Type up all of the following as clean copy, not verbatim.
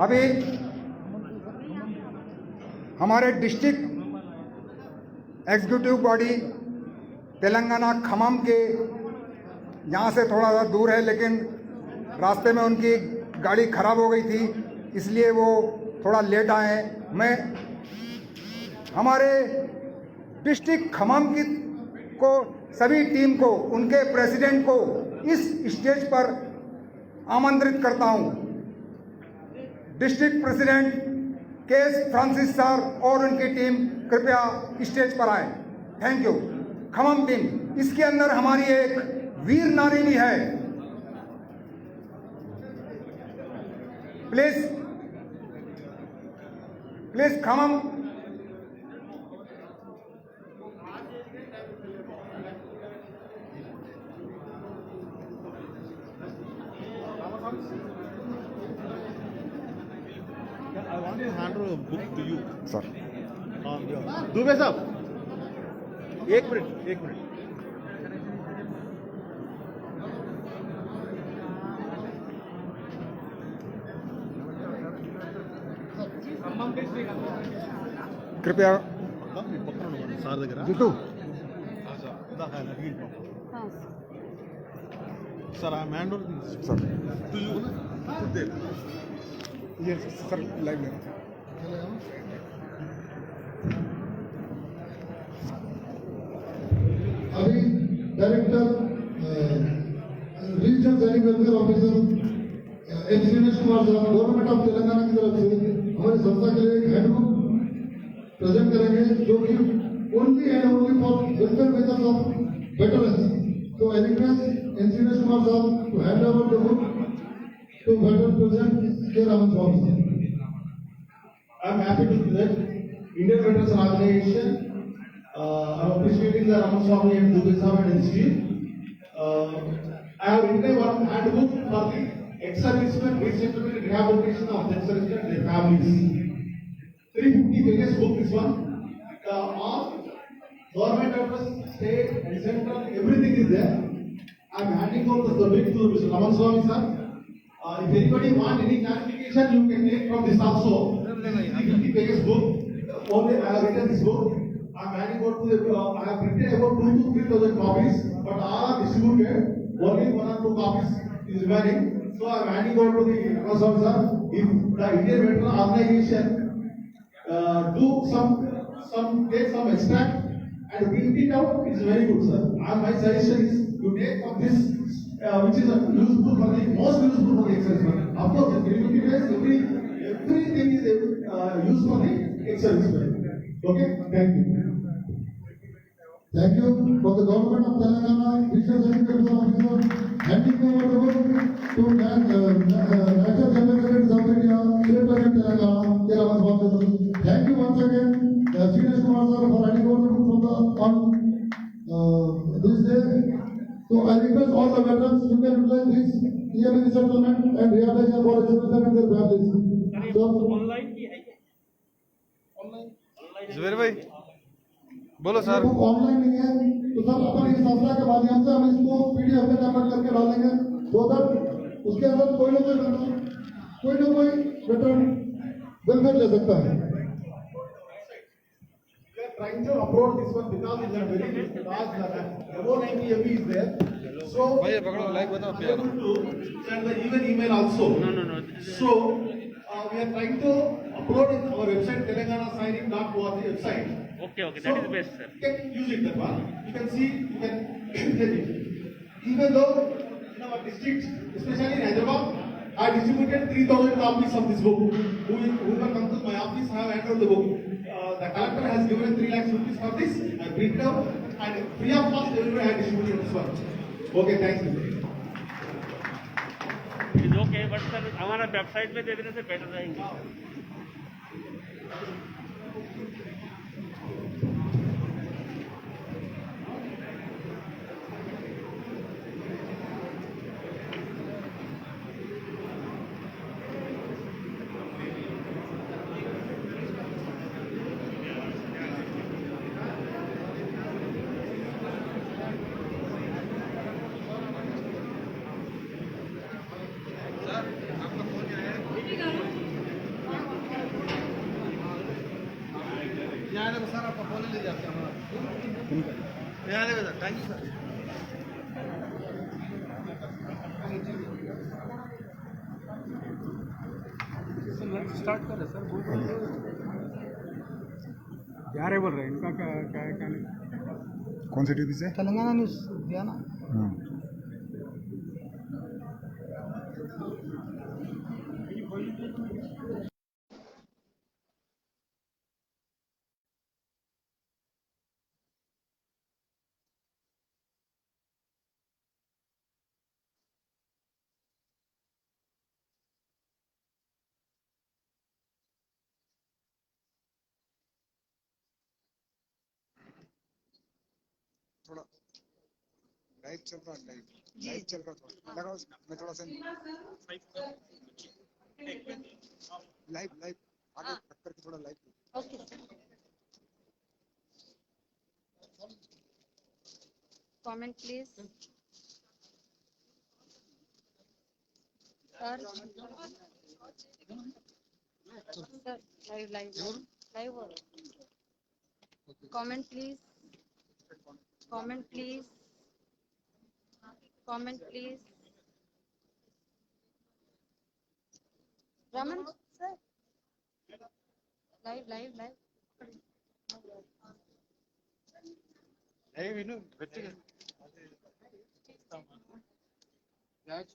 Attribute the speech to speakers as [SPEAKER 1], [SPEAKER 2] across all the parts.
[SPEAKER 1] अभी हमारे district executive body Telangana Khammam के यहाँ से थोड़ा सा दूर है, लेकिन रास्ते में उनकी गाड़ी खराब हो गई थी, इसलिए वो थोड़ा लेट आए हैं। मैं हमारे डिस्ट्रिक्ट खम्मम की को सभी टीम को, उनके प्रेसिडेंट को इस स्टेज पर आमंत्रित करता हूं। District president KS Francis sir और उनकी टीम कृपया स्टेज पर आए। Thank you. खम्मम टीम, इसके अंदर हमारी एक वीर नारी भी है। Please please Khammam.
[SPEAKER 2] I want to hand over a book to you.
[SPEAKER 1] Sir
[SPEAKER 2] Dubey sahab, एक मिनट।
[SPEAKER 1] कृपया
[SPEAKER 2] సార్ దగ్గర
[SPEAKER 1] జితు
[SPEAKER 2] సార్ ఆ hand over
[SPEAKER 1] sir
[SPEAKER 2] to you
[SPEAKER 1] ये सर लाइव लेना था।
[SPEAKER 3] अभी director regional Sainik welfare officer M Srinivas Kumar sahab government of Telangana की तरफ से हमारी संस्था के लिए एक हैंडबुक प्रेजेंट करेंगे, जो कि only and only for welfare measures of veterans. तो I request M Srinivas Kumar साहब to hand over the book to veteran president K. Raman Swamy sir. I am happy to see that Indian Veterans Organization are appreciating the Raman Swamy and Dubey sir and institute. I have written one handbook for the ex-servicemen resettlement and rehabilitation of ex-servicemen and their families. 350 pages book this one. All government address, state and central, everything is there. I am handing over the book to Mr. Raman Swamy sir. If anybody want any clarification, you can take from this also. 50 pages book. Only I have written this book. I am handing over to the. I have printed about 2,000 to 3,000 copies, but all are distributed. Only 1 or 2 copies is remaining. So I am handing over to the Raman sir. If the Indian Veteran Organization do take some extract and print it out, it's very good, sir. And my suggestion is you take from this. Which is useful for the most useful for the ex-serviceman. Of course, everything is used for the ex-serviceman. Okay, thank you. Thank you for the government of Telangana, Regional Sanic Welfare Officer, handing over the book to National General Secretary of India, State President Telangana, K. Raman Swamy sir. Thank you once again, Srinivas Kumar sir, for handing over the book from the on this day. So I request all the veterans, you can utilize this EMI resettlement and rehabilitation for ex-servicemen and their families. So
[SPEAKER 4] online भी है क्या? Online
[SPEAKER 2] Zuber भाई बोलो sir.
[SPEAKER 3] Book online नहीं है, तो sir अपन इस संस्था के माध्यम से हम इसको PDF में कन्वर्ट करके डालेंगे, so that उसके अंदर कोई ना कोई वेटरन वेलफेयर ले सकता है। Trying to upload this one because it's a very large about 90 MB is there. So
[SPEAKER 2] भाई पकड़ो लाइव बताओ प्यार।
[SPEAKER 3] to send the email also.
[SPEAKER 4] No.
[SPEAKER 3] So we are trying to upload in our website telanganasigning.org website.
[SPEAKER 4] Okay, that is best, sir.
[SPEAKER 3] You can use it that one. You can see, you can get it. Even though in our district, especially in Hyderabad, I distributed 3,000 copies of this book. Whoever comes to my office, I have handed the book. The collector has given 3 lakhs rupees for this. I printed out and free of cost everybody had distributed this one. Okay, thanks.
[SPEAKER 4] It is okay, but sir हमारा website पे दे देने से better रहेंगे।
[SPEAKER 2] आने में sir आपका phone ले जाते हैं हमारा। ये आने में sir, thank you sir.
[SPEAKER 5] Start कर रहे सर, क्या रहे बोल रहे हैं, इनका क्या क्या क्या नहीं।
[SPEAKER 1] कौन सी टीवी से?
[SPEAKER 5] तेलंगाना न्यूज़ दिया ना।
[SPEAKER 1] हाँ। थोड़ा लाइव चल रहा है, लाइव चल रहा, थोड़ा लगाओ, मैं थोड़ा सा लाइव लाइव आगे रख करके थोड़ा live.
[SPEAKER 6] Okay sir. Comment please sir. Sir live live live comment please, comment please, comment please. Raman sir live live live
[SPEAKER 2] ఏ విను గట్టిగా మ్యాచ్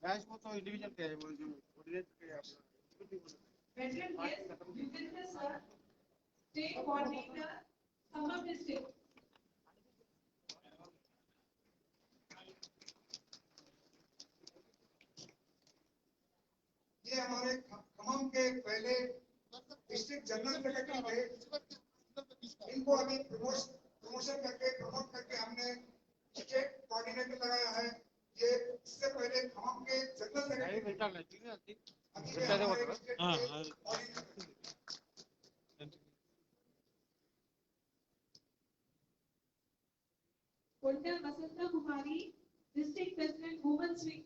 [SPEAKER 2] మ్యాచ్ మొత్తం ఇండివిజువల్ కే
[SPEAKER 7] President, yes, business sir, state coordinator, some of the state.
[SPEAKER 1] ये हमारे खम्मम के पहले district general secretary थे, इनको अभी प्रमोशन करके प्रमोट करके हमने स्टेट कोऑर्डिनेटर लगाया है। ये इससे पहले खम्मम के जनरल सेक्रेटरी अभी ये हमारे स्टेट के coordinator.
[SPEAKER 7] Kolta Vasanta Kumari, district president, women's wing.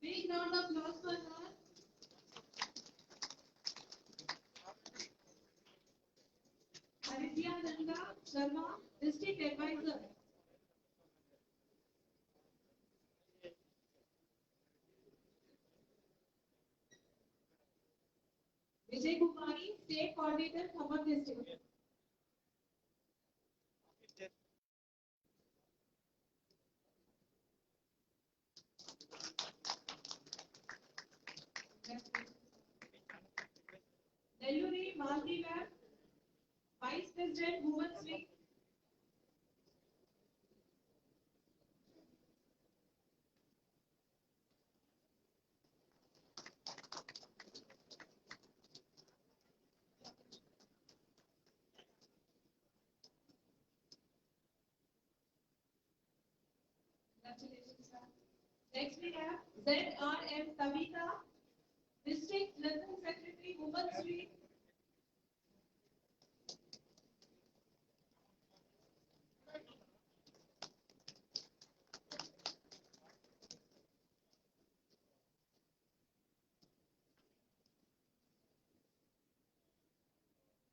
[SPEAKER 7] Big round of applause for her. Aditya Nanda Sharma, district advisor. Vijay Kumari, state coordinator, Khammam district. Nelluri Malvi ma'am, vice president, women's wing. Congratulations, sir. Next we have ZRM Tabitha, district general secretary, women's wing.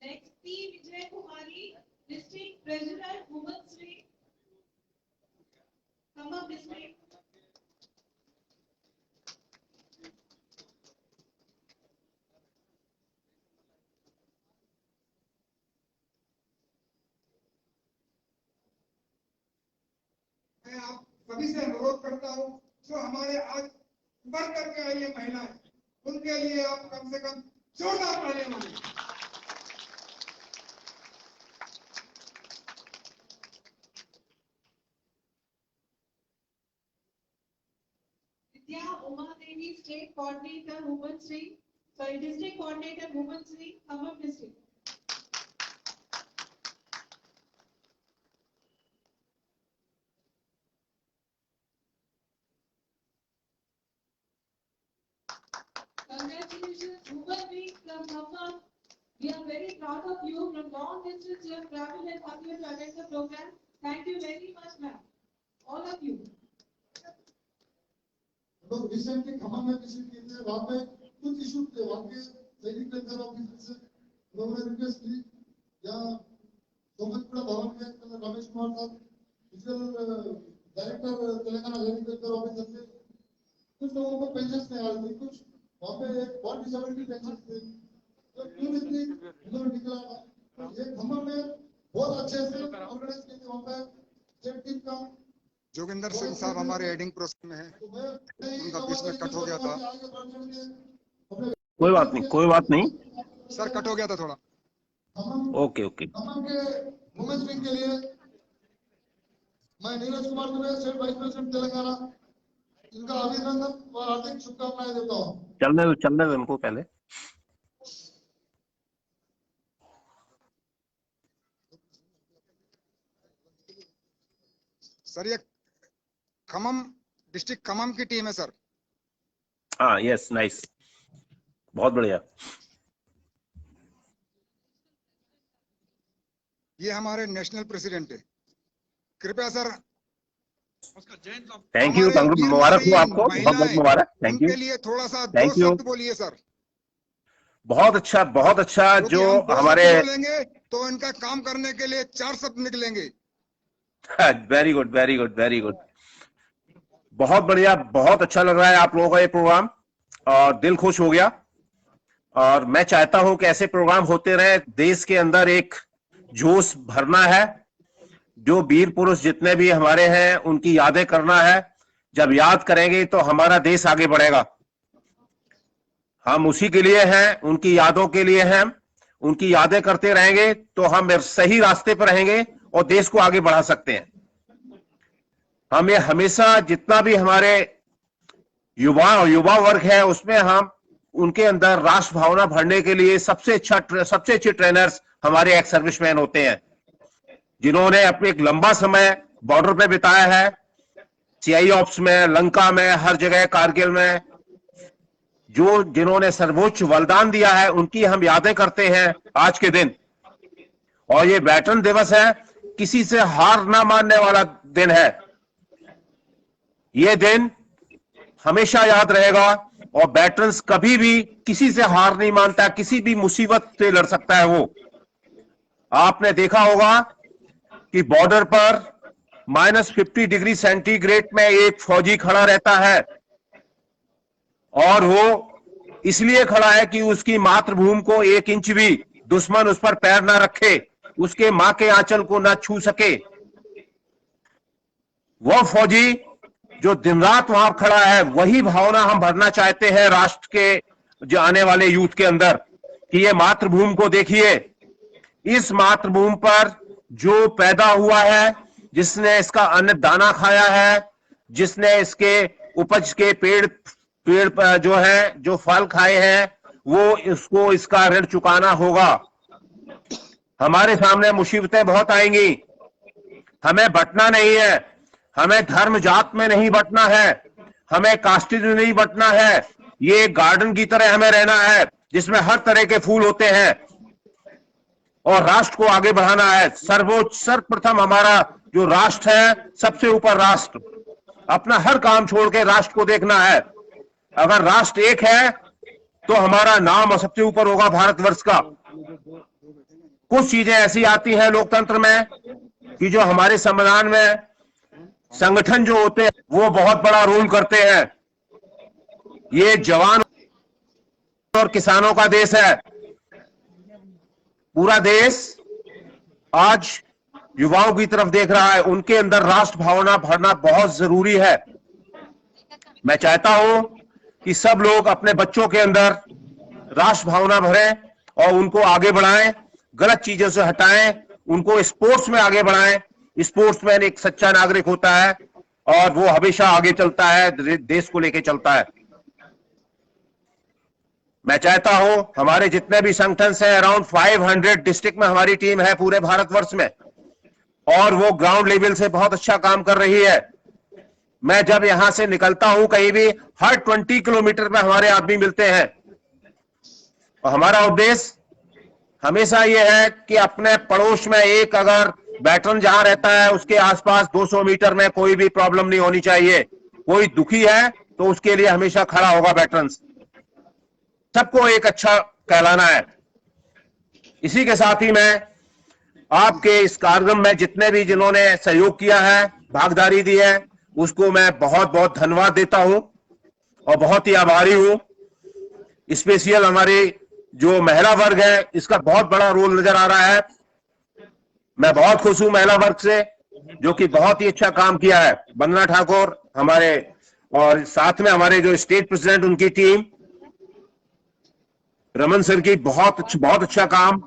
[SPEAKER 7] Next P Vijay Kumari, district treasurer, women's wing. Khammam district.
[SPEAKER 1] मैं आप सभी से अनुरोध करता हूं, जो हमारे आज उभर करके आई है महिलाएं, उनके लिए आप कम से कम जोरदार तालियां मारें।
[SPEAKER 7] Vidya Uma Devi, state coordinator, women's wing. Sorry, district coordinator, women's wing, Khammam district. Congratulations, women wing from Khammam, We are very proud of you. From long distance, you have traveled and come here to attend the program. Thank you very much, ma'am. All of you.
[SPEAKER 3] लोग recently Khammam में visit किए थे, वहाँ पे कुछ issue थे, वहाँ के सैनिक वेलफेयर ऑफिसर से उन्होंने रिक्वेस्ट की या सोमतपुरा भवन में रमेश कुमार साहब डायरेक्टर तेलंगाना सैनिक वेलफेयर ऑफिसर से कुछ लोगों को पेंशन नहीं आ रही थी, कुछ वहाँ पे एक 40-70 पेंशन थे, तो क्यों इतनी उन्होंने निकला। ये खम्मम में बहुत अच्छे से ऑर्गेनाइज किए थे, वहाँ पे स्टेट टीम का
[SPEAKER 1] जोगिंदर सिंह साहब हमारे हेडिंग प्रोसेस में है, उनका बीच में कट हो गया था।
[SPEAKER 8] कोई बात नहीं, कोई बात नहीं।
[SPEAKER 1] सर कट हो गया था थोड़ा।
[SPEAKER 8] Okay okay.
[SPEAKER 3] खम्मम के वुमेन्स विंग के लिए मैं Neeraj Kumar Dubey, state wise president Telangana, इनका अभिनंदन और हार्दिक शुभकामनाएं देता हूँ।
[SPEAKER 8] चलने दो इनको पहले।
[SPEAKER 1] सर ये खम्मम डिस्ट्रिक्ट खम्मम की टीम है सर।
[SPEAKER 8] हाँ यस, नाइस, बहुत बढ़िया।
[SPEAKER 1] ये हमारे नेशनल प्रेसिडेंट है, कृपया सर।
[SPEAKER 8] थैंक यू, मुबारक हो आपको, बहुत बहुत मुबारक। Thank you.
[SPEAKER 1] उनके लिए थोड़ा सा दो
[SPEAKER 8] थैंक यू।
[SPEAKER 1] शब्द बोलिए सर।
[SPEAKER 8] बहुत अच्छा, बहुत अच्छा। जो हमारे
[SPEAKER 1] बोलेंगे तो इनका काम करने के लिए 4 शब्द निकलेंगे।
[SPEAKER 8] Very good, very good, very good, बहुत बढ़िया, बहुत अच्छा लग रहा है आप लोगों का ये प्रोग्राम और दिल खुश हो गया। और मैं चाहता हूं कि ऐसे प्रोग्राम होते रहे। देश के अंदर एक जोश भरना है, जो वीर पुरुष जितने भी हमारे हैं उनकी यादें करना है। जब याद करेंगे तो हमारा देश आगे बढ़ेगा। हम उसी के लिए हैं, उनकी यादों के लिए हैं। उनकी यादें करते रहेंगे तो हम सही रास्ते पर रहेंगे और देश को आगे बढ़ा सकते हैं। हमें हमेशा जितना भी हमारे युवा वर्ग है उसमें हम उनके अंदर राष्ट्र भावना भरने के लिए सबसे अच्छे ट्रेनर्स हमारे एक्स सर्विसमैन होते हैं, जिन्होंने अपने एक लंबा समय बॉर्डर पे बिताया है, सीआई ऑप्स में, लंका में, हर जगह, कारगिल में, जिन्होंने सर्वोच्च बलिदान दिया है, उनकी हम यादें करते हैं आज के दिन। और ये वेटरन दिवस है, किसी से हार ना मानने वाला दिन है। ये दिन हमेशा याद रहेगा और वेटरन्स कभी भी किसी से हार नहीं मानता, किसी भी मुसीबत से लड़ सकता है वो। आपने देखा होगा कि बॉर्डर पर -50 डिग्री सेंटीग्रेड में एक फौजी खड़ा रहता है और वो इसलिए खड़ा है कि उसकी मातृभूमि को 1 इंच भी दुश्मन उस पर पैर ना रखे, उसके मां के आंचल को ना छू सके। वो फौजी जो दिन रात वहां खड़ा है, वही भावना हम भरना चाहते हैं राष्ट्र के जो आने वाले यूथ के अंदर, कि ये मातृभूमि को देखिए, इस मातृभूमि पर जो पैदा हुआ है, जिसने इसका अन्न दाना खाया है, जिसने इसके उपज के पेड़ पर जो फल खाए हैं, वो इसको इसका ऋण चुकाना होगा। हमारे सामने मुसीबतें बहुत आएंगी, हमें बंटना नहीं है, हमें धर्म जात में नहीं बंटना है, हमें कास्टिज्म में नहीं बंटना है। ये गार्डन की तरह हमें रहना है जिसमें हर तरह के फूल होते हैं और राष्ट्र को आगे बढ़ाना है। सर्वप्रथम हमारा जो राष्ट्र है, सबसे ऊपर राष्ट्र, अपना हर काम छोड़ के राष्ट्र को देखना है। अगर राष्ट्र एक है तो हमारा नाम सबसे ऊपर होगा भारतवर्ष का। कुछ चीजें ऐसी आती हैं लोकतंत्र में कि जो हमारे संविधान में संगठन जो होते हैं वो बहुत बड़ा रोल करते हैं। ये जवान और किसानों का देश है। पूरा देश आज युवाओं की तरफ देख रहा है, उनके अंदर राष्ट्र भावना भरना बहुत जरूरी है। मैं चाहता हूं कि सब लोग अपने बच्चों के अंदर राष्ट्र भावना भरें और उनको आगे बढ़ाएं, गलत चीजों से हटाएं, उनको स्पोर्ट्स में आगे बढ़ाएं। स्पोर्ट्समैन एक सच्चा नागरिक होता है और वो हमेशा आगे चलता है, देश को लेके चलता है। मैं चाहता हूं हमारे जितने भी संगठन हैं, अराउंड 500 डिस्ट्रिक्ट में हमारी टीम है पूरे भारतवर्ष में, और वो ग्राउंड लेवल से बहुत अच्छा काम कर रही है। मैं जब यहां से निकलता हूं कहीं भी, हर 20 किलोमीटर में हमारे आदमी मिलते हैं और हमारा उद्देश्य हमेशा ये है कि अपने पड़ोस में एक अगर वेटरन जहां रहता है उसके आसपास 200 मीटर में कोई भी प्रॉब्लम नहीं होनी चाहिए। कोई दुखी है तो उसके लिए हमेशा खड़ा होगा वेटरन। सबको एक अच्छा कहलाना है। इसी के साथ ही मैं आपके इस कार्यक्रम में जितने भी जिन्होंने सहयोग किया है, भागीदारी दी है, उसको मैं बहुत बहुत धन्यवाद देता हूं और बहुत ही आभारी हूं। स्पेशल हमारी जो महिला वर्ग है इसका बहुत बड़ा रोल नजर आ रहा है। मैं बहुत खुश हूं महिला वर्ग से, जो कि बहुत ही अच्छा काम किया है। वंदना ठाकुर हमारे और साथ में हमारे जो स्टेट प्रेसिडेंट उनकी टीम, रमन सर की बहुत अच्छा काम।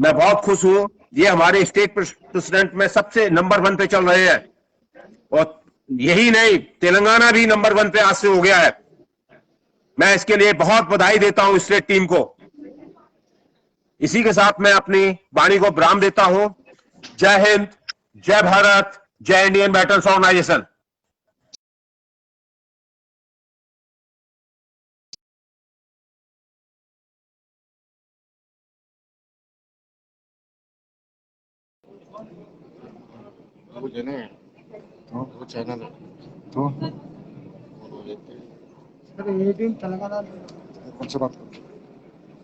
[SPEAKER 8] मैं बहुत खुश हूं। ये हमारे स्टेट प्रेसिडेंट में सबसे नंबर 1 पे चल रहे हैं और यही नहीं, तेलंगाना भी नंबर 1 पे आज से हो गया है। मैं इसके लिए बहुत बधाई देता हूं स्टेट टीम को। इसी के साथ मैं अपनी वाणी को विराम देता हूं। जय हिंद, जय भारत, जय Indian battles organisation.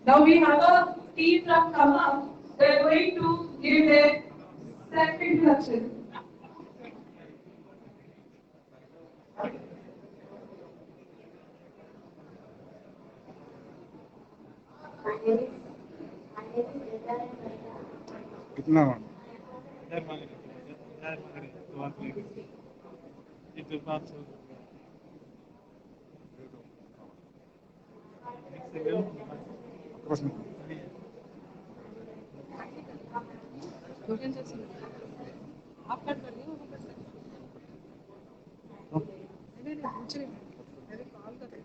[SPEAKER 7] Now we have a team from Khammam. They are going to give their self-introduction.
[SPEAKER 5] कितना
[SPEAKER 6] आप कट कर दिए वो कट कर नहीं पूछ रही मैं कॉल कर रही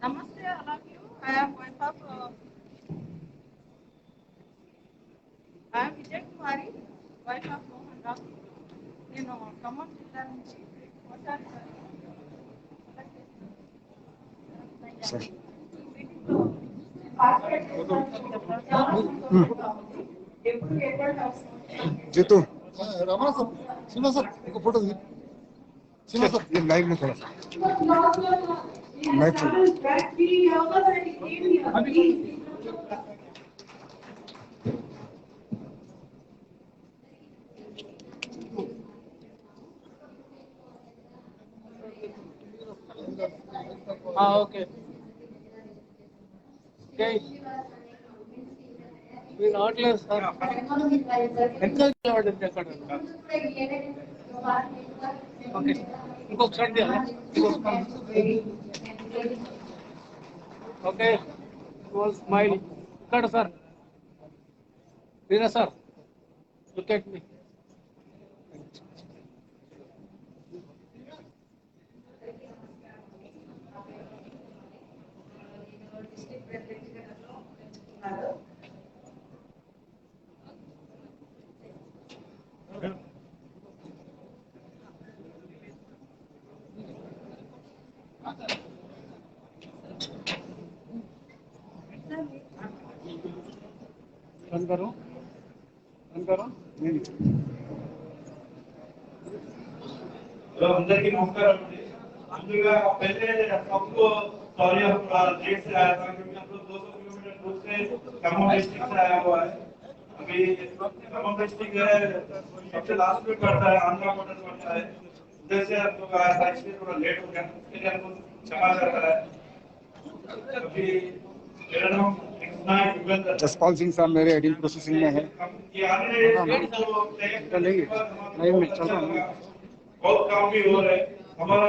[SPEAKER 6] Namaste, all of you. I am Vijay Kumari, wife of Mohan Ram. Khammam జిల్లా నుంచి
[SPEAKER 1] जीतू
[SPEAKER 3] रामा सर, सिन्हा सर, एक फोटो दीजिए। सिन्हा सर,
[SPEAKER 1] ये लाइव में थोड़ा सा लाइव चल
[SPEAKER 5] ఓకే మీరు రావట్లేదు సార్ ఎక్కడ ఓకే ఇంకొకసారి ఓకే స్మైల్ ఇక్కడ sir Meera sir look at me run करो
[SPEAKER 2] अंदर की नमस्कार ముందుగా पहले सबको सॉरी लेट से आया था क्योंकि हम लोग 200 किलोमीटर दूर से खम्मम डिस्ट्रिक्ट से आया हुआ है। अभी खम्मम डिस्ट्रिक्ट है सबसे लास्ट में पड़ता है, आंध्र बॉर्डर पड़ता है। उधर से हम लोग आया था इसलिए थोड़ा लेट हो गया, उसके लिए हमको क्षमा करता है। अभी मेरा नाम
[SPEAKER 1] जसपाल सिंह साहब मेरे एडिंग प्रोसेसिंग में है।
[SPEAKER 2] बहुत काम भी हो रहा है हमारा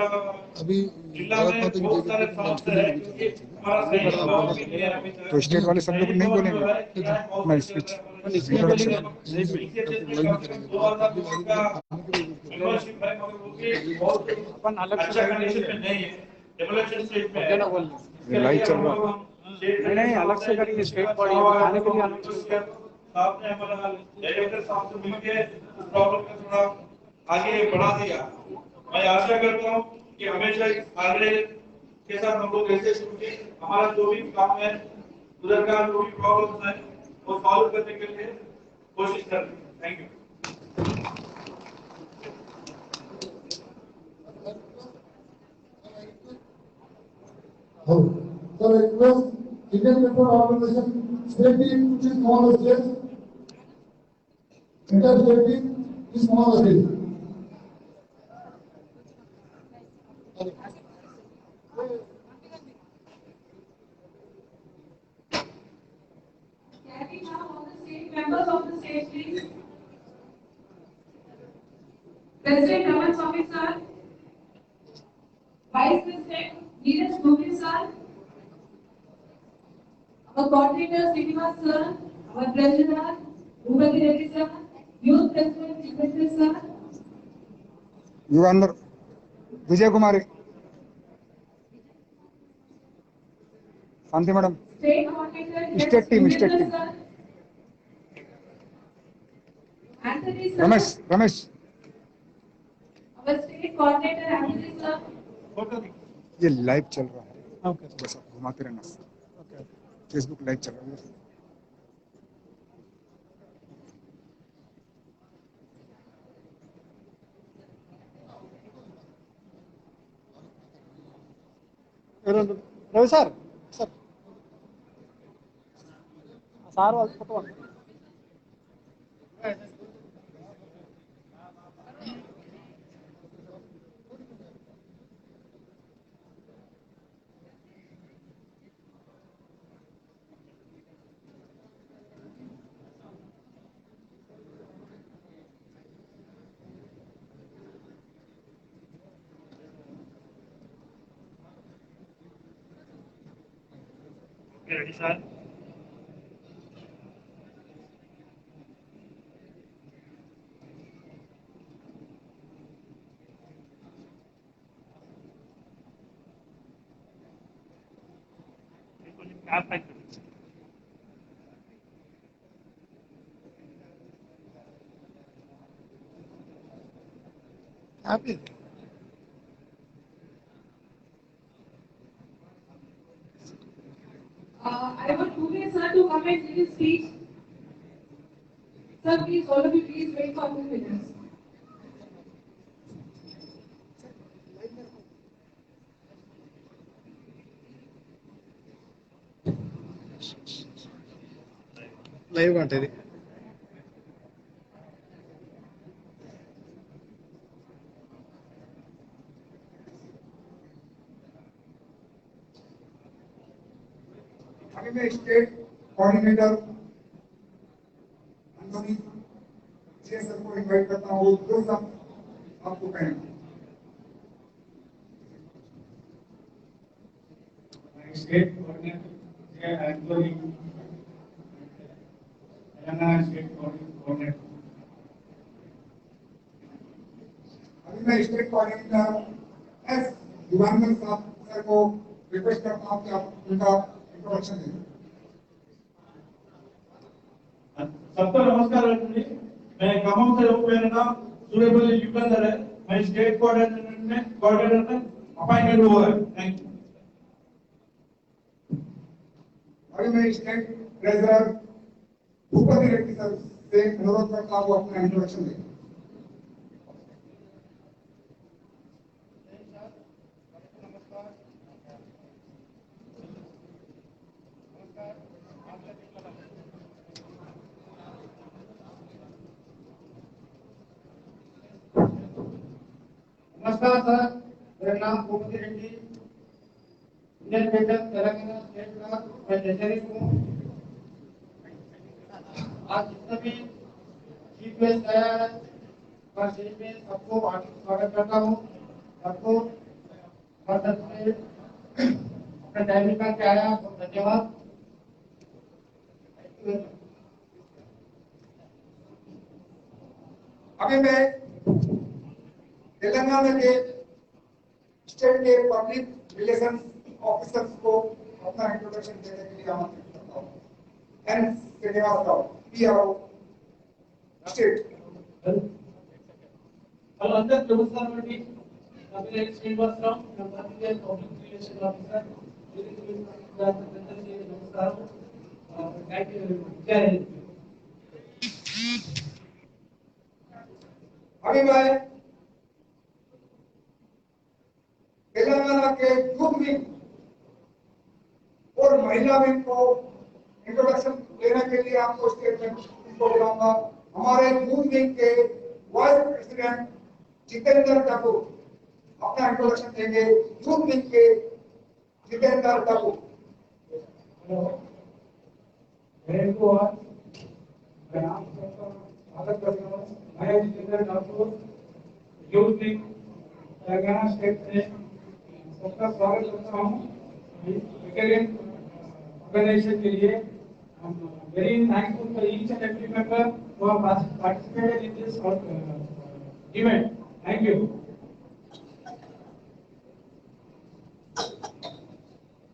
[SPEAKER 3] अभी
[SPEAKER 2] जिला में बहुत सारे समस्या है क्योंकि हमारा
[SPEAKER 1] तो स्टेट वाले सब लोग नहीं बोलेंगे मैं स्पीच
[SPEAKER 2] अपन अलग से कंडीशन में नहीं है, डेवलपमेंट स्टेज में
[SPEAKER 1] लाइव चल रहा
[SPEAKER 5] नहीं अलग से करेंगे स्टेट बॉडी आने के लिए अलग से
[SPEAKER 2] आपने हमारा डायरेक्टर साहब से मिलकर प्रॉब्लम को थोड़ा आगे बढ़ा दिया। मैं आशा करता हूँ कि हमेशा इस आंकड़े के साथ हम लोग ऐसे जुटे, हमारा जो भी काम है, उधर का जो भी प्रॉब्लम्स है वो सॉल्व करने के लिए कोशिश करते हैं। Thank you.
[SPEAKER 3] So I request Indian Petrol Organization state team to come on the stage. Entire state team is come on the stage.
[SPEAKER 7] Can we have all the state members of the state, please? President Raman Swamy sir, Vice President Neeraj Gupta sir, our coordinator Srinivas sir, our treasurer Bhupati Reddy sir, youth president Jitendra sir,
[SPEAKER 1] Yugandhar Vijay Kumari, Shanti madam,
[SPEAKER 7] state coordinator
[SPEAKER 1] State team, state
[SPEAKER 7] Jitendra
[SPEAKER 1] team.
[SPEAKER 7] sir, Anthony sir,
[SPEAKER 1] Ramesh Ramesh,
[SPEAKER 7] our state coordinator Anthony sir,
[SPEAKER 1] ये live चल रहा है। Okay, बस आप घुमाते रहना। Okay, Facebook live चल रहा है।
[SPEAKER 5] रवि सर सर సార్ వాళ్ళు పట్టుకోండి.
[SPEAKER 4] Ready, sir? आप पैक करो।
[SPEAKER 5] Happy
[SPEAKER 7] I want Bhupati sir to come and give his speech. Sir, please, all of you, please wait for 2 minutes.
[SPEAKER 5] Live అంటే ఇది
[SPEAKER 1] अभी मैं स्टेट कोऑर्डिनेटर अंथोनी जे सर को इनवाइट करता हूँ। वो दो सब आपको कहेंगे।
[SPEAKER 5] स्टेट कोऑर्डिनेटर जे एंथोनी तेलंगाना स्टेट कोऑर्डिनेटर
[SPEAKER 1] अभी मैं स्टेट कोऑर्डिनेटर एस युगांधर साहब सर को रिक्वेस्ट करता हूँ कि आप उनका इंट्रोडक्शन दें।
[SPEAKER 2] सबको नमस्कार रखिए। मैं खम्मम से हूँ, मेरा नाम सूर्यपल्ली युगंधर है। मैं स्टेट कोऑर्डिनेटर अपॉइंटेड हुआ है। Thank you.
[SPEAKER 1] अभी मैं state treasurer Bhupathi Reddy sir से अनुरोध करता हूँ अपना इंट्रोडक्शन दें।
[SPEAKER 5] नमस्कार सर, मेरा नाम Bhupathi Reddy, Indian petrol Telangana state का मैं ट्रेजरी हूँ। आज जितने भी चीफ गेस्ट आया है, मैं स्टेज में सबको हार्दिक स्वागत करता हूँ। सबको मदद से अपने टाइम निकाल के आया, बहुत धन्यवाद।
[SPEAKER 1] अभी मैं तेलंगाना के स्टेट के पब्लिक रिलेशन ऑफिसर्स को अपना इंट्रोडक्शन देने के लिए आमंत्रित करता हूँ। N Srinivas Rao, PRO state.
[SPEAKER 2] Hello, अंदर नमस्कार बेटी।
[SPEAKER 5] Ravi Srinivasaram, Public Relations Officer. नमस्कार. जय हिंद.
[SPEAKER 1] अभी मैं तेलंगाना के यूथ विंग और महिला विंग को इंट्रोडक्शन देने के लिए आपको स्टेटमेंट को बुलाऊंगा. हमारे यूथ विंग के वाइस प्रेसिडेंट जितेंद्र ठाकुर अपना इंट्रोडक्शन देंगे. यूथ विंग के जितेंद्र ठाकुर.
[SPEAKER 5] स्वागत करता हूँ. मैं Jitendra Thakur, youth wing Telangana state से सबका स्वागत करता हूँ. वेटरन ऑर्गेनाइजेशन के लिए very thankful for each and every member who have participated in this event. Thank you.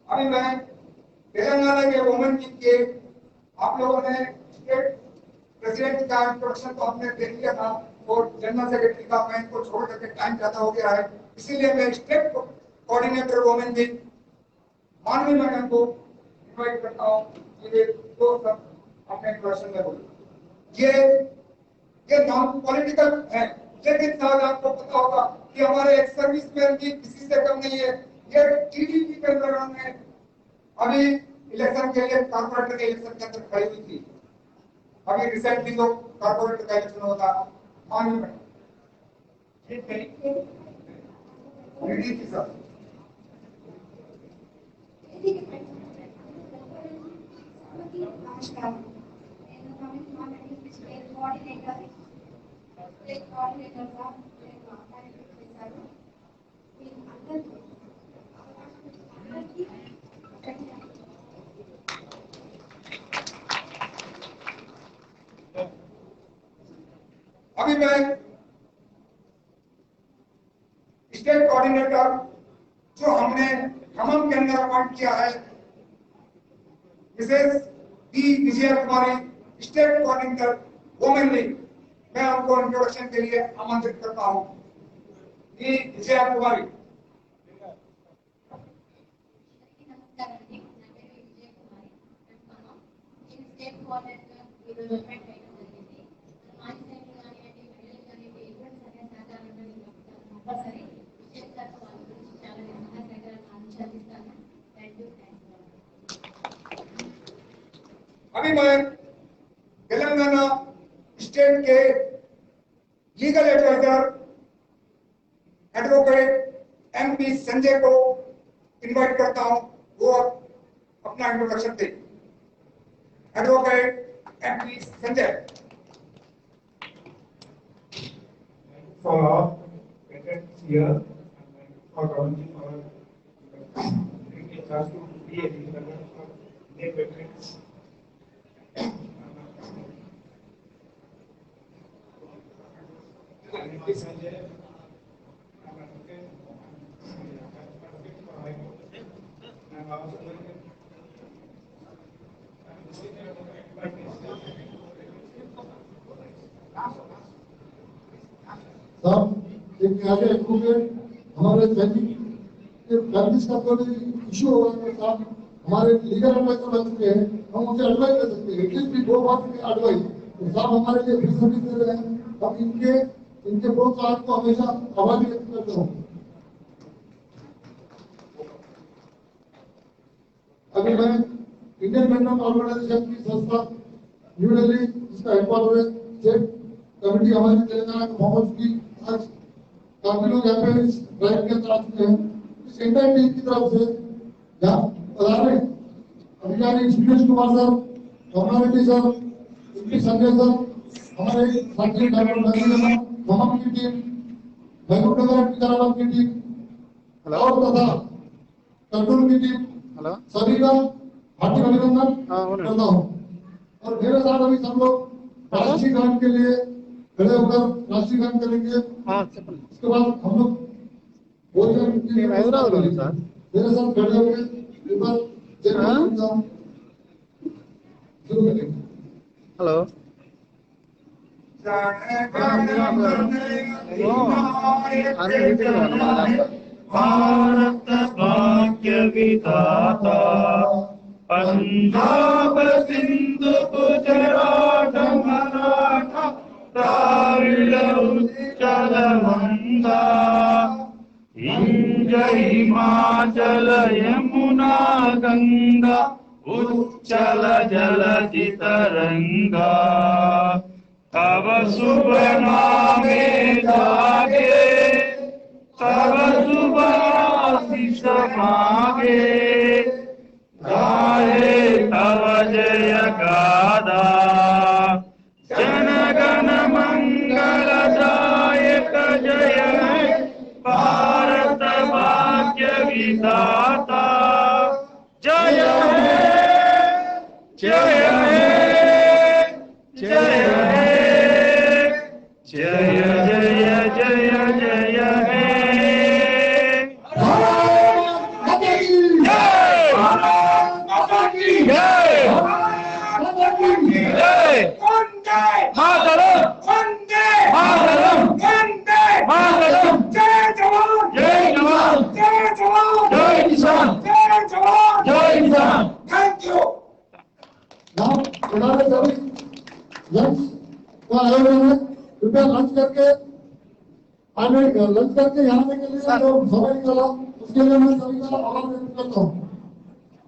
[SPEAKER 1] अभी मैं तेलंगाना के वुमेन विंग के आप लोगों ने स्टेट प्रेसिडेंट का इंट्रोडक्शन तो आपने देख लिया था और जनरल सेक्रेटरी का मैं इनको छोड़ करके टाइम ज्यादा हो गया है, इसीलिए मैं स्टेट कोऑर्डिनेटर वुमेन विंग मानवी मैडम को इनवाइट करता हूँ. ये दो सब अपने इंट्रोडक्शन में बोलो. ये नॉन पॉलिटिकल है, लेकिन शायद आपको पता होगा कि हमारे एक सर्विसमैन भी किसी से कम नहीं है. ये टीडीपी के दौरान में अभी इलेक्शन के लिए कॉर्पोरेटर के इलेक्शन के अंदर खड़ी हुई थी. अभी रिसेंटली तो कॉर्पोरेटर का इलेक्शन होता मानवी मैडम रेडी थी सर.
[SPEAKER 9] नमस्कार. నేను రమేష్ మాట్లాడి స్టేట్ కోఆర్డినేటర్ గా నేను అపాయింట్మెంట్ చేశాను. మీ అందరికీ
[SPEAKER 1] अभी मैं स्टेट कोऑर्डिनेटर जो हमने खमम के अंदर अपॉइंट किया है मिसेस बी विजय कुमारी, स्टेट कोऑर्डिनेटर वुमेन लीग, मैं उनको इंट्रोडक्शन के लिए आमंत्रित करता हूं. बी विजय कुमारी.
[SPEAKER 9] నమస్కారం అండి. నా పేరు విజయ కుమారి. నేను స్టేట్ కోఆర్డినేటర్ ఈరోజు అపాయింట్ చేయడం జరిగింది. మాజీ సైనికులు కానివ్వండి, మహిళలు కానివ్వండి, ఎటువంటి సహాయ సహకారాలు కంపల్సరీ స్టేట్ తరఫు వాళ్ళ గురించి చాలా సహాయ సహకారాలు అందిస్తాను. Thank you.
[SPEAKER 1] अभी मैं तेलंगाना स्टेट के legal adviser advocate MP Sanjay को इनवाइट करता हूं, वो अपना इंट्रोडक्शन दे. Advocate MP Sanjay.
[SPEAKER 5] For all veterans here, for coming for taking charge to be a leader for the veterans. Sanjay,
[SPEAKER 3] साहब एक आगे एडवोकेट हमारे सैनिक के फैमिली का कोई इशू होगा तो साहब हमारे लीगल एडवाइजर बन चुके हैं, हम उनसे एडवाइस कर सकते हैं. एटलीस्ट भी 2 बार की एडवाइस तो साहब हमारे लिए फ्री सर्विस दे रहे हैं. हम इनके प्रोत्साहन को हमेशा आभारी व्यक्त करते हूँ. अभी मैं इंडियन मेंटल ऑर्गेनाइजेशन की संस्था न्यू दिल्ली जिसका हेडक्वार्टर है स्टेट कमेटी हमारी तेलंगाना के मोहम्मद की आज काफी लोग यहाँ पे इस ड्राइव के अंदर आ चुके हैं. इस इंडियन टीम की तरफ से यहाँ पधारे अधिकारी Suresh Kumar sir, Kamalavati sir, MP Sanjay sir, हमारे साथी डॉक्टर नंदन मोहम्मद की टीम, महबूब नगर किराना की टीम और तथा कंट्रोल की टीम, सभी का हार्दिक अभिनंदन करता हूँ. और मेरे साथ अभी सब लोग राष्ट्रीय गान के लिए खड़े होकर राष्ट्रीय गान करेंगे. उसके बाद हम लोग भोजन के लिए मेरे साथ खड़े होकर एक बार शुरू करेंगे.
[SPEAKER 1] हेलो
[SPEAKER 2] भारत भाग्य विधाता पंजाब सिंधु गुजरात मराठा द्राविड उत्कल गंगा इंज हिमाचल यमुना गंगा उच्चल जलधि तरंगा तव शुभ नामे जागे तव शुभ आशीष मागे गाहे तव जय गादा जन गण मंगल दायक जय हे भारत भाग्य विधाता जय हे जय हे जय हे जय जय जय जय हे
[SPEAKER 3] कृपया लंच करके लंच करके यहाँ के लिए जो समय निकाला उसके लिए मैं सभी का आभार व्यक्त करता हूँ।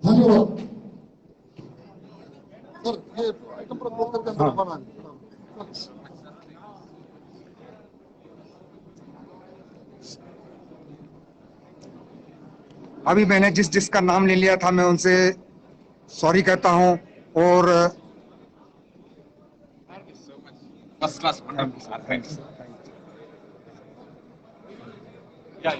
[SPEAKER 3] धन्यवाद सर। ये आइटम पर क्लोज करके अंदर बनाना।
[SPEAKER 1] अभी मैंने जिस जिसका नाम ले लिया था मैं उनसे सॉरी कहता हूं और
[SPEAKER 10] First class, wonderful, sir. Thanks. Yeah.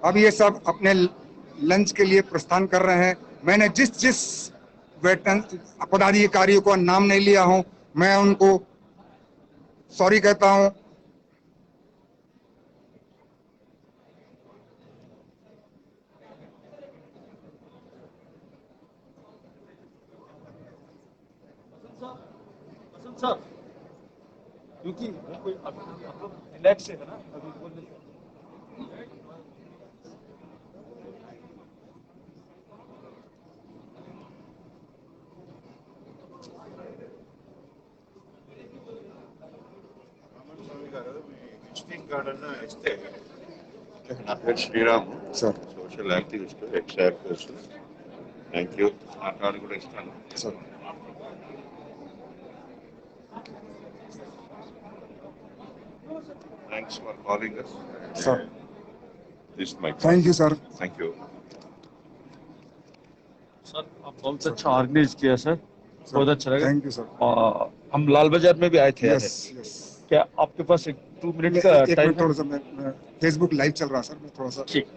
[SPEAKER 1] अब ये सब अपने लंच के लिए प्रस्थान कर रहे हैं। मैंने जिस जिस वेतन पदाधिकारियों को नाम नहीं लिया हूं मैं उनको सॉरी कहता हूं।
[SPEAKER 10] सर क्योंकि कोई आप लोग रिलैक्स है ना अभी बोलने से
[SPEAKER 11] విజిటింగ్ కార్డ్ అన్న ఇస్తే నా పేరు Sriram
[SPEAKER 1] sir
[SPEAKER 11] social activist ex activist thank you నా కార్డు కూడా ఇస్తాను
[SPEAKER 1] sir
[SPEAKER 11] thanks for calling us
[SPEAKER 1] sir
[SPEAKER 11] this my
[SPEAKER 1] thank you sir.
[SPEAKER 11] Thank you
[SPEAKER 10] sir आप बहुत अच्छा ऑर्गेनाइज किया सर बहुत अच्छा लगा
[SPEAKER 1] थैंक यू सर।
[SPEAKER 10] हम लाल बाजार में भी आए थे
[SPEAKER 1] यस यस
[SPEAKER 10] क्या आपके पास एक 2 मिनट का
[SPEAKER 1] एक
[SPEAKER 10] टाइम
[SPEAKER 1] मिनट थोड़ा सा मैं फेसबुक लाइव चल रहा सर मैं थोड़ा सा
[SPEAKER 10] ठीक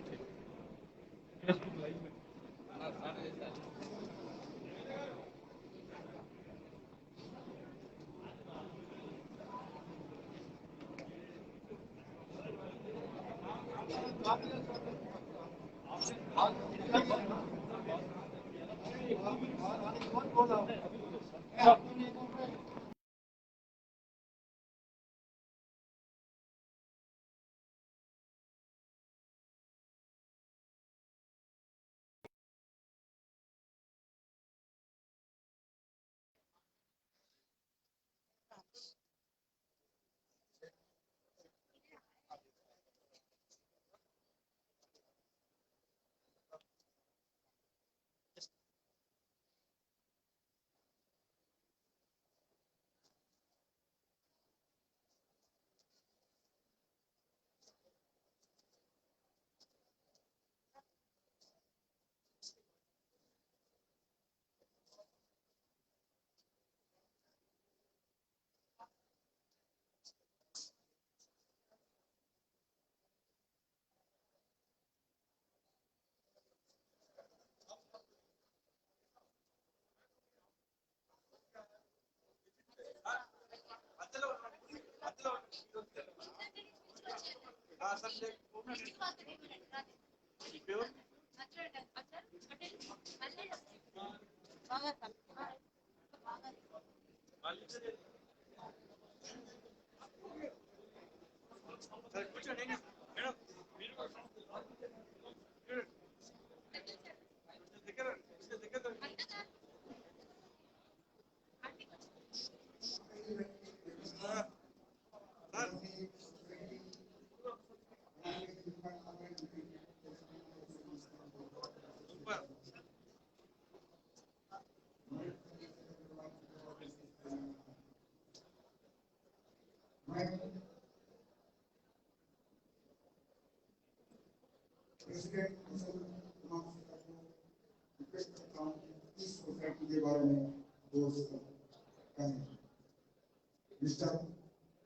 [SPEAKER 3] प्रेसिडेंट रिक्वेस्ट करता हूँ इस सोसाइटी के बारे में दोस्त मिस्टर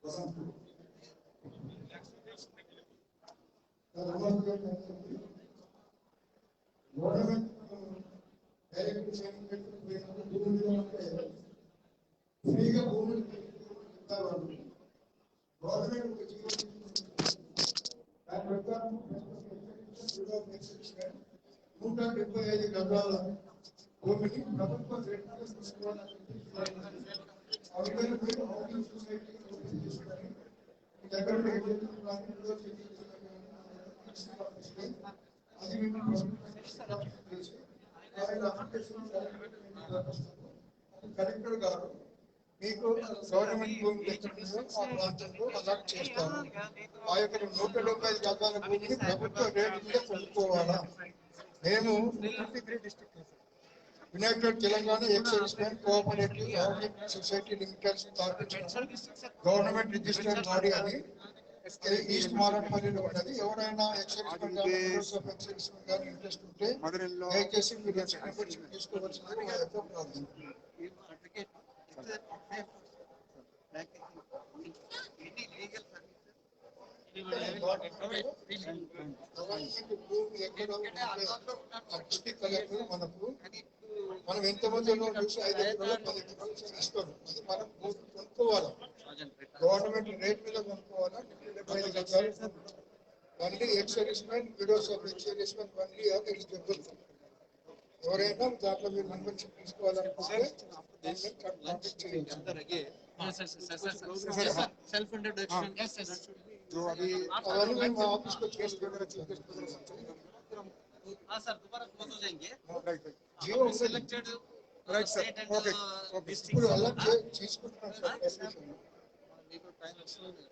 [SPEAKER 3] वसंत गवर्नमेंट ఫ్రీగా భూములు గవర్నమెంట్ దాని ప్రకారం 175 గజాల భూమిని ప్రభుత్వం సొసైటీ దగ్గర కలెక్టర్ గారు మీకు గవర్నమెంట్ భూమి ఆ ప్రాంతంలో అలాట్ చేస్తారు. ఆ యొక్క 175 గజాల భూమిని ప్రభుత్వ రేటు మీద కొనుక్కోవాలా. మేము యునైటెడ్ తెలంగాణ ఎక్సైజ్మెంట్ కోఆపరేటివ్ హౌసింగ్ సొసైటీ లిమిటెడ్ స్థాపించిన గవర్నమెంట్ రిజిస్టర్డ్ బాడీ అది ఈస్ట్ మారట్పల్లిలో ఉన్నది. ఎవరైనా ఎక్సైజ్మెంట్ కానీ ఇంట్రెస్ట్ ఉంటే దయచేసి మీరు తీసుకోవాల్సింది మా యొక్క ప్రార్థన. మనం ఎంతమంది చూసి 5 ఎకరాలు 10 ఎకరాలు ఇస్తాం. అది మనం కొనుక్కోవాలి. గవర్నమెంట్ రేట్ మీద కొనుక్కోవాలా. 75 గజాలు ఓన్లీ ఎక్సైజ్మెంట్ విడోస్ ఆఫ్ ఎక్సైజ్మెంట్ ఓన్లీ ఆర్ ఎలిజిబుల్. ఎవరైనా దాంట్లో మీరు మెంబర్షిప్ తీసుకోవాలనుకుంటే కాంటాక్ట్ చేయొచ్చు.
[SPEAKER 10] सेल्फ इंट्रोडक्शन
[SPEAKER 3] जो अभी मैं ऑफिस को चेंज कर रहा हूं
[SPEAKER 10] हां सर दोबारा क्लोज हो जाएंगे
[SPEAKER 3] right
[SPEAKER 10] Jio selected
[SPEAKER 3] right sir okay okay ఇప్పుడు అలా చేసుకుంటున్నాం సార్ ఎస్ఎస్ఎం
[SPEAKER 10] మీకు టైం వస్తుంది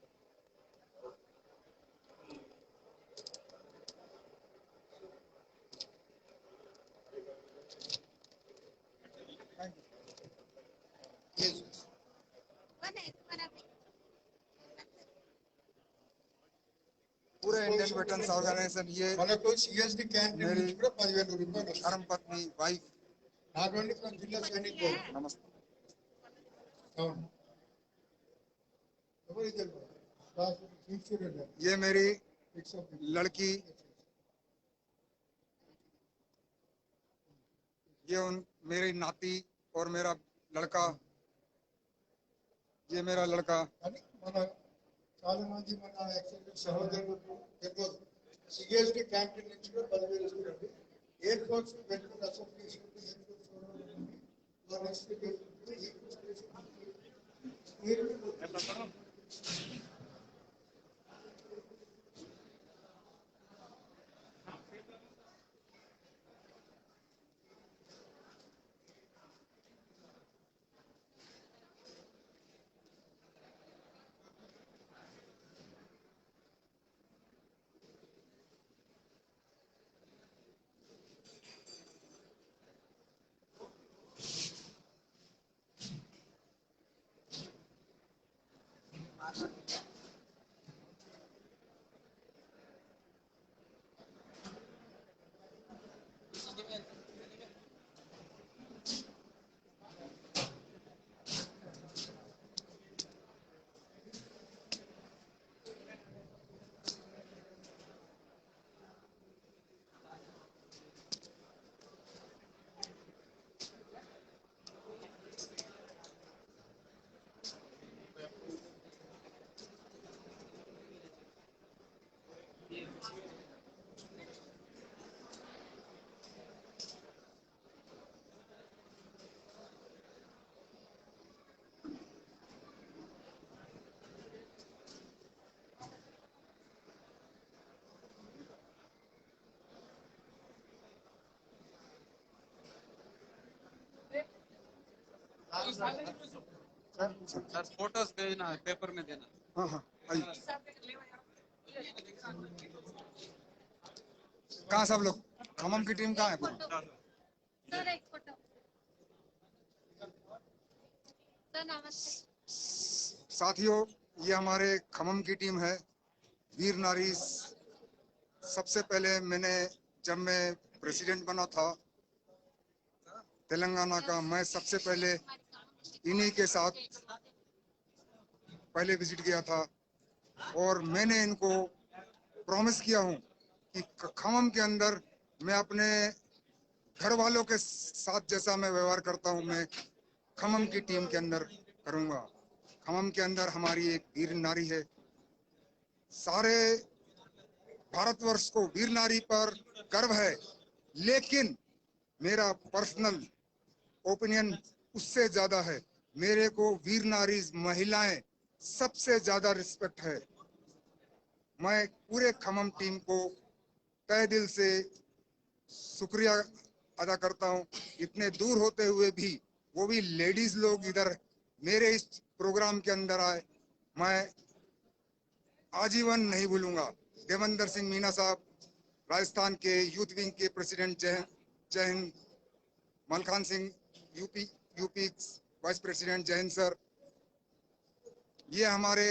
[SPEAKER 1] पूरे इंडियन वेटरन्स ऑर्गेनाइजेशन ये
[SPEAKER 3] మనకు సిఎస్డి క్యాంటీన్ నుంచి కూడా 10000 రూపాయలు వస్తాయి.
[SPEAKER 1] धर्मपत्नी वाइफ
[SPEAKER 3] నాగండి జిల్లా సైనిక్
[SPEAKER 1] नमस्ते
[SPEAKER 3] అవును
[SPEAKER 1] ये मेरी लड़की ये मेरी नाती और मेरा लड़का ये मेरा लड़का
[SPEAKER 3] మన చాలా మంది మన ఎక్సైజ్ సహోదరులకు తెలియదు. సిఎస్డి క్యాంటీన్ నుంచి కూడా 10000 ఇస్తున్నారండి. Air force veteran association air force వారు ఎక్స్పీరియన్స్
[SPEAKER 10] सर फोटोज भेजना है, पेपर में देना।
[SPEAKER 1] हाँ हाँ आइए। कहाँ सब लोग? खमम की टीम कहाँ है पूरी?
[SPEAKER 9] सर एक फोटो। सर नमस्ते।
[SPEAKER 1] साथियों, ये हमारे खमम की टीम है, वीर नारी। सबसे पहले जब मैं प्रेसिडेंट बना था तेलंगाना का, मैं सबसे पहले इन्हीं के साथ पहले विजिट किया था और मैंने इनको प्रॉमिस किया हूं कि खमम के अंदर मैं अपने घर वालों के साथ जैसा मैं व्यवहार करता हूं, मैं खमम की टीम के अंदर करूंगा। खमम के अंदर हमारी एक वीर नारी है। सारे भारतवर्ष को वीर नारी पर गर्व है, लेकिन मेरा पर्सनल ओपिनियन उससे ज्यादा है। मेरे को वीर नारी महिलाएं सबसे ज्यादा रिस्पेक्ट है। मैं पूरे खमम टीम को तहे दिल से शुक्रिया अदा करता हूं। इतने दूर होते हुए भी वो भी लेडीज लोग इधर मेरे इस प्रोग्राम के अंदर आए, मैं आजीवन नहीं भूलूंगा। देवेंद्र सिंह मीना साहब, राजस्थान के यूथ विंग के प्रेसिडेंट, जय Hind. Malkhan Singh, UP vice president, जय हिंद सर। ये हमारे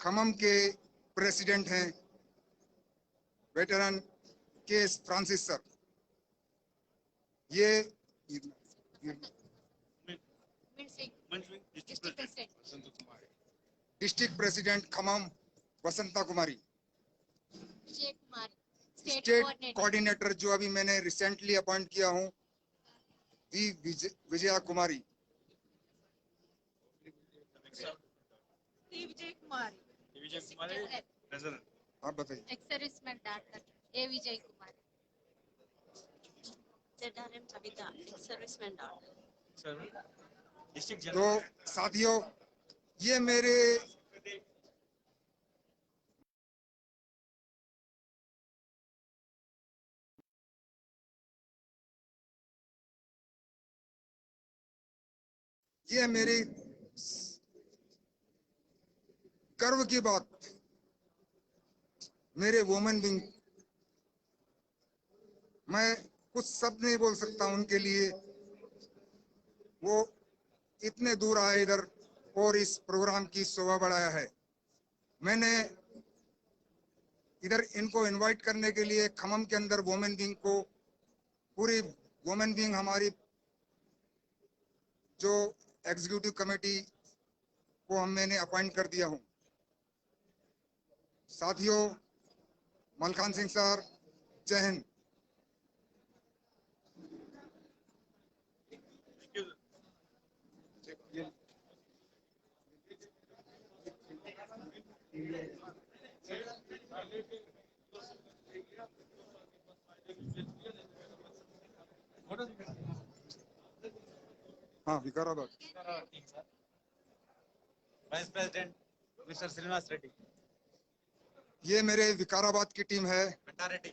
[SPEAKER 1] खमम के प्रेसिडेंट हैं, वेटरन के फ्रांसिस सर। ये डिस्ट्रिक्ट प्रेसिडेंट खमम वसंता कुमारी।
[SPEAKER 9] विजय कुमारी
[SPEAKER 1] स्टेट कोऑर्डिनेटर जो अभी मैंने रिसेंटली अपॉइंट किया हूं, विजया कुमारी।
[SPEAKER 6] विजय कुमारी।
[SPEAKER 1] आप बताइए।
[SPEAKER 9] Ex serviceman doctor A Vijay Kumari. ZRM Savita, ex serviceman doctor.
[SPEAKER 1] तो साथियों, ये मेरे गर्व की बात, मेरे वुमेन विंग, मैं कुछ शब्द नहीं बोल सकता उनके लिए। वो इतने दूर आए इधर और इस प्रोग्राम की शोभा बढ़ाया है। मैंने इधर इनको इनवाइट करने के लिए खमम के अंदर वुमेन विंग को, पूरी वुमेन विंग हमारी जो एग्जीक्यूटिव कमेटी को मैंने अपॉइंट कर दिया हूं। साथियों, मलखान सिंह सर, जय हिंद। हाँ, Vikarabad.
[SPEAKER 10] Vice president mister Srinivas Reddy.
[SPEAKER 1] ये मेरे विकाराबाद की टीम है।
[SPEAKER 10] पेंटा रेड्डी।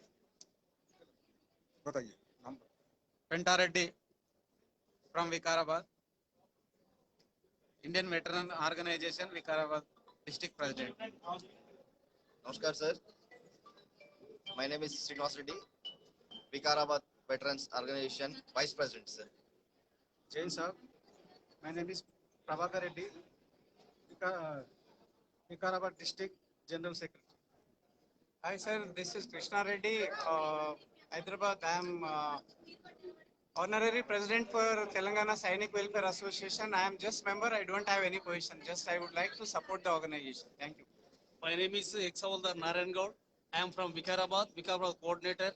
[SPEAKER 1] बताइए नाम।
[SPEAKER 10] Penta Reddy from Vikarabad, Indian veteran organisation Vikarabad district president.
[SPEAKER 12] Namaskar sir, my name is Srinivas Reddy, Vikarabad Veterans Organization Vice President sir.
[SPEAKER 10] Jain sir, my name is Prabhakar Reddy, Vikarabad District General Secretary. Hi sir, this is Krishna Reddy, Hyderabad. I am Honorary President for Telangana Sainik Welfare Association. I am just member, I don't have any position, just I would like to support the organization. Thank you.
[SPEAKER 13] My name is Exawaldar Narayan Gaur. I am from Vikarabad coordinator.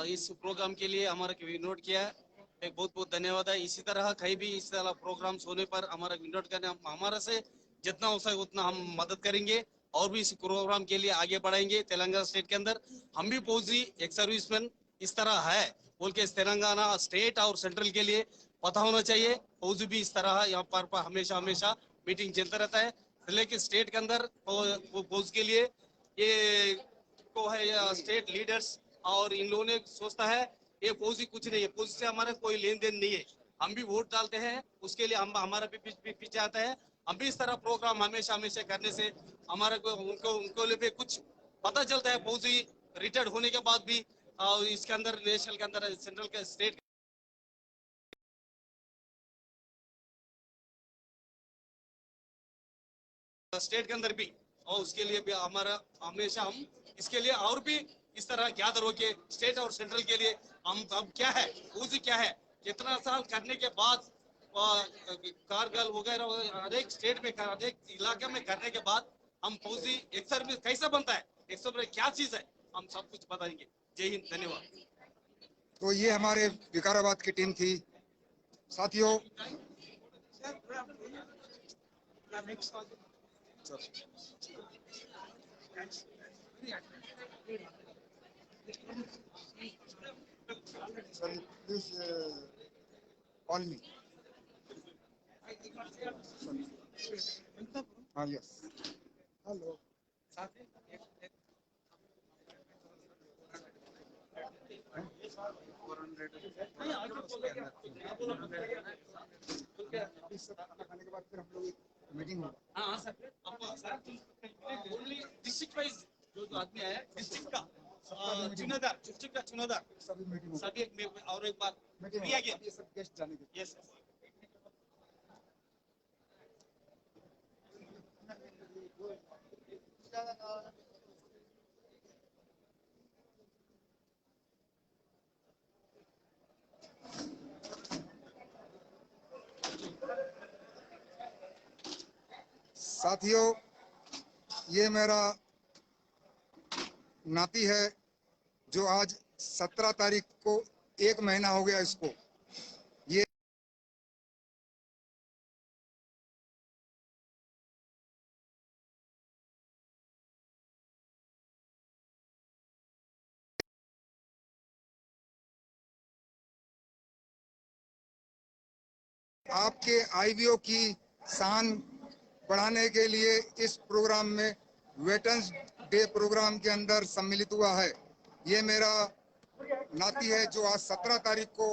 [SPEAKER 13] इस programme के लिए हमारा invite किया है, एक बहुत बहुत धन्यवाद है। इसी तरह कहीं भी इस तरह प्रोग्राम्स होने पर हमारा इन्वाइट करने, हमारा से जितना हो सके उतना हम मदद करेंगे और भी इस प्रोग्राम के लिए आगे बढ़ाएंगे। तेलंगाना स्टेट के अंदर हम भी फौजी एक सर्विसमैन इस तरह है बोल के तेलंगाना स्टेट और सेंट्रल के लिए पता होना चाहिए। फौजी भी इस तरह यहाँ पर हमेशा हमेशा मीटिंग चलता रहता है, लेकिन स्टेट के अंदर फौज के लिए ये को है स्टेट लीडर्स और इन लोगों ने सोचता है ये फौजी कुछ नहीं है, फौजी से हमारा कोई लेन देन नहीं है। हम भी वोट डालते हैं, उसके लिए हम हमारा भी पीछे आता है। हम भी इस तरह प्रोग्राम हमेशा हमेशा करने से हमारे को उनको लिए भी कुछ पता चलता है। फौजी रिटायर्ड होने के बाद भी इसके अंदर नेशनल के अंदर सेंट्रल के स्टेट के अंदर भी, और उसके लिए भी हमारा हमेशा हम इसके लिए और भी इस तरह गैदर होके स्टेट और सेंट्रल के लिए हम अब क्या है फौजी क्या है, कितना साल करने के बाद कारगिल वगैरह हर एक स्टेट में हर एक इलाके में करने के बाद हम फौजी एक सर्विस कैसा बनता है, एक सर्विस क्या चीज है, हम सब कुछ बताएंगे। जय हिंद, धन्यवाद।
[SPEAKER 1] तो ये हमारे विकाराबाद की टीम थी। साथियों, सर प्लीज कॉल मी। हाँ, यस, हेलो। खाने के बाद फिर हम लोग मीटिंग होगा।
[SPEAKER 13] हाँ सर, डिस्ट्रिक्ट वाइज जो आदमी है डिस्ट्रिक्ट का चुनादार, डिस्ट्रिक्ट का चुनादार
[SPEAKER 1] सभी मीटिंग होगा।
[SPEAKER 13] सभी और एक बात
[SPEAKER 1] मीटिंग
[SPEAKER 13] दिया
[SPEAKER 1] होगा।
[SPEAKER 13] गया।
[SPEAKER 1] ये सब गेस्ट जाने के।
[SPEAKER 13] यस
[SPEAKER 1] साथियों, ये मेरा नाती है जो आज 17 तारीख को 1 महीना हो गया इसको। ये आपके आईवीओ की शान बढ़ाने के लिए इस प्रोग्राम में वेटरन्स डे प्रोग्राम के अंदर सम्मिलित हुआ है। ये मेरा नाती है जो आज 17 तारीख को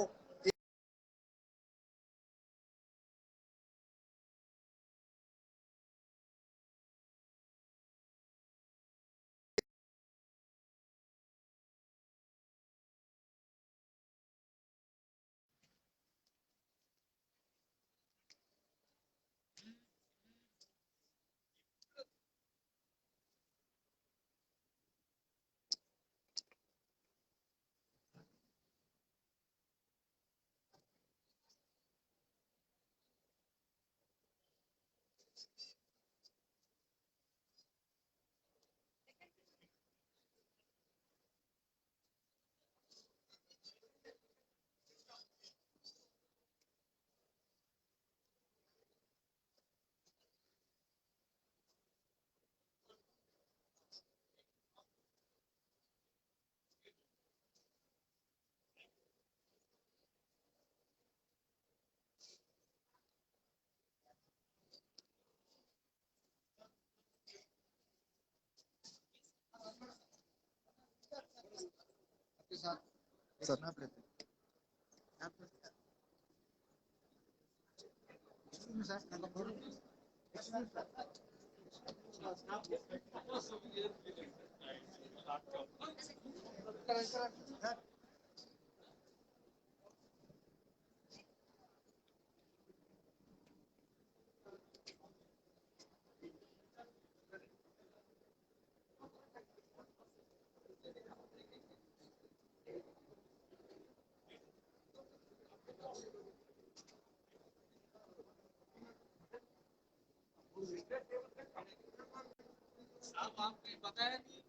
[SPEAKER 13] साहब आपने बताया नहीं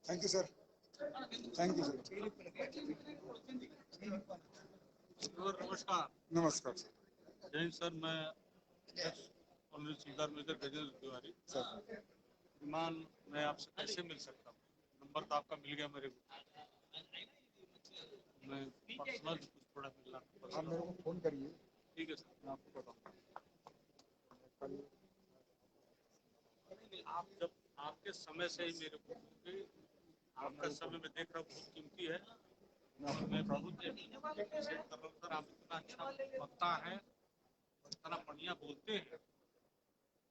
[SPEAKER 1] thank you sir, thank you sir.
[SPEAKER 14] नमस्कार।
[SPEAKER 1] नमस्कार सर।
[SPEAKER 14] जय सर, मैं ऑनरेबल सुल्तान मेजर गजेंद्र तिवारी
[SPEAKER 1] सर।
[SPEAKER 14] विमान मैं आपसे कैसे मिल सकता हूँ? नंबर तो आपका मिल गया मेरे को। मैं पर्सनल कुछ थोड़ा मिलना।
[SPEAKER 1] आप मेरे को फोन करिए।
[SPEAKER 14] ठीक है सर,
[SPEAKER 1] मैं आपको बताऊँगा।
[SPEAKER 14] आप जब आपके समय से ही मेरे को, क्योंकि आपका समय मैं देख रहा हूँ बहुत कीमती है, और मैं बहुत appreciate कर रहा हूँ सर। आप इतना अच्छा वक्ता है, इतना बढ़िया बोलते हैं।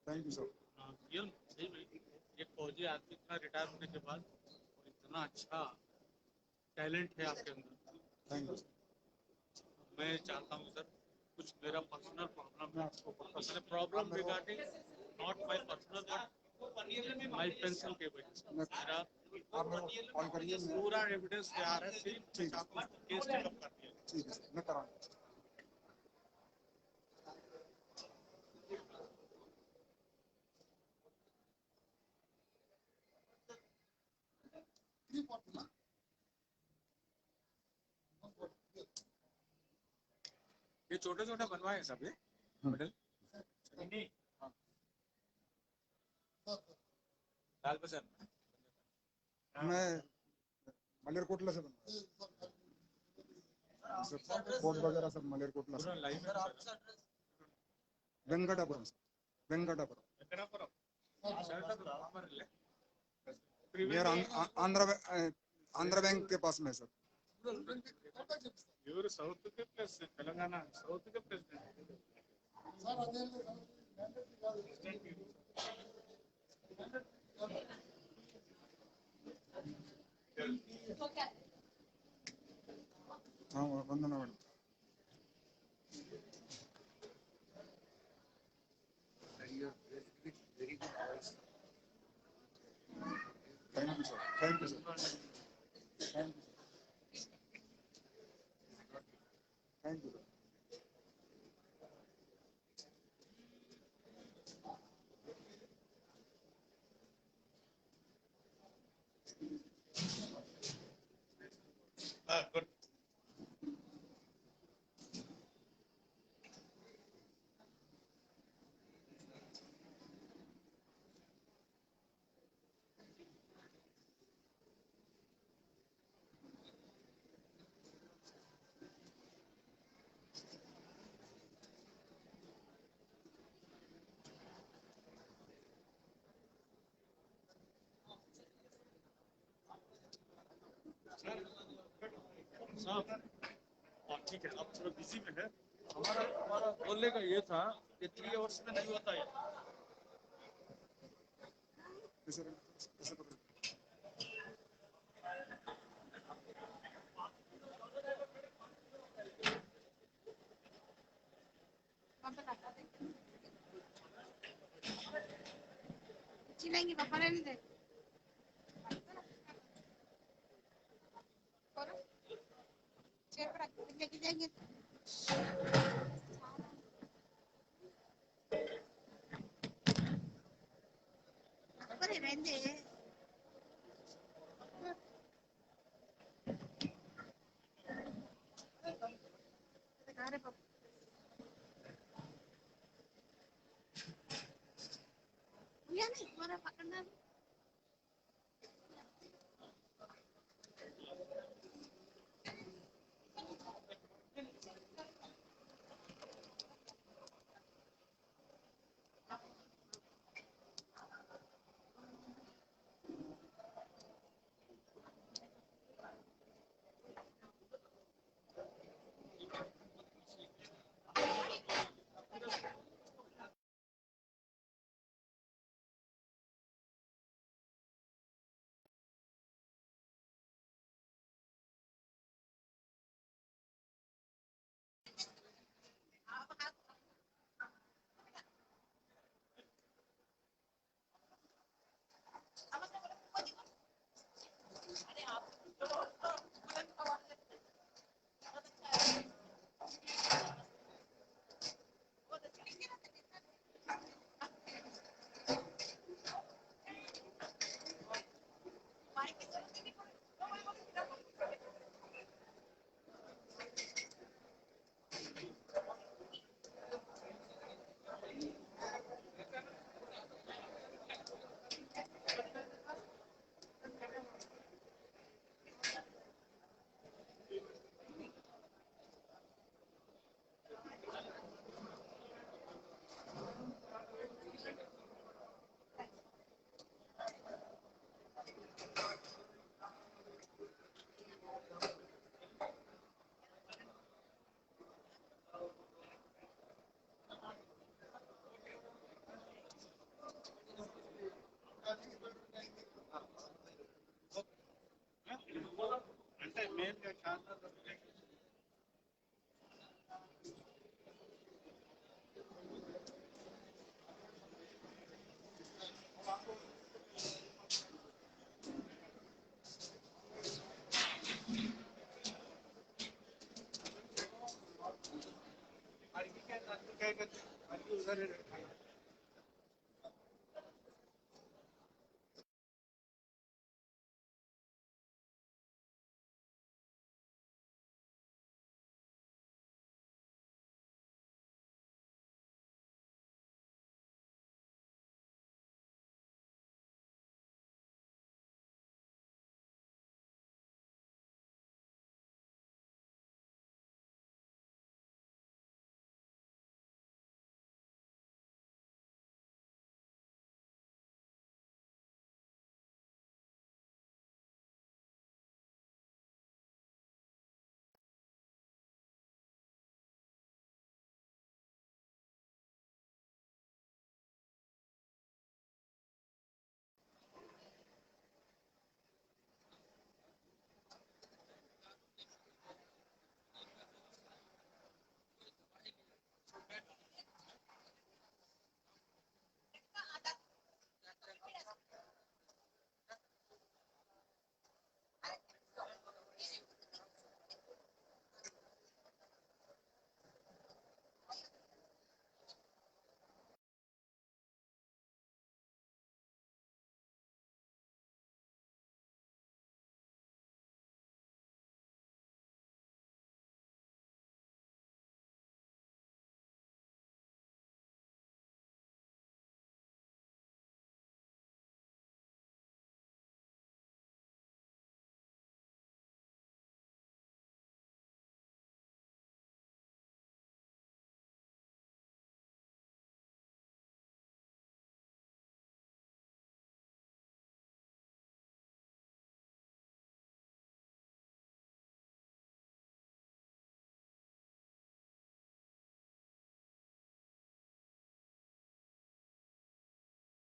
[SPEAKER 1] Thank you sir.
[SPEAKER 14] रियल सही में एक फौजी आदमी इतना रिटायर होने के बाद और इतना अच्छा टैलेंट है आपके अंदर।
[SPEAKER 1] Thank you.
[SPEAKER 14] मैं चाहता हूँ सर कुछ मेरा personal problem regarding not my personal but my pension के वजह से मेरा
[SPEAKER 1] आप कॉल करिए,
[SPEAKER 14] पूरा एविडेंस तैयार है, सिर्फ मैं चाहता हूँ केस टेकअप कर दिया।
[SPEAKER 1] ठीक है सर, मैं कराऊंगा।
[SPEAKER 14] ये छोटे छोटे बनवाए हैं सब ये मॉडल। लाल बसर
[SPEAKER 1] मैं मलेरकोटला से बनवाया सर, बोर्ड वगैरह सब मलेरकोटला से। Venkatapuram sir, Venkatapuram. Near Andhra bank के पास में सर।
[SPEAKER 14] ಇವರು ಸೌತ್ ಗೆ ಪ್ಲಸ್ ತೆಲಂಗಾಣ ಸೌತ್ ಗೆ ಪ್ರೆಸಿಡೆಂಟ್
[SPEAKER 1] हाँ Vandana madam. Thank you sir, thank you sir, thank you, thank you.
[SPEAKER 14] Good. साहब ठीक है, आप थोड़ा बिजी में है। हमारा बोलने का ये था कि 3 आवर्स में नहीं होता है।
[SPEAKER 6] चिलेंगे पापा रहने दे। करो चेयर पर रख के लेके जाएंगे। अरे रहने दे। अरे पापा या नहीं तुम्हारा पकड़ना अरे आप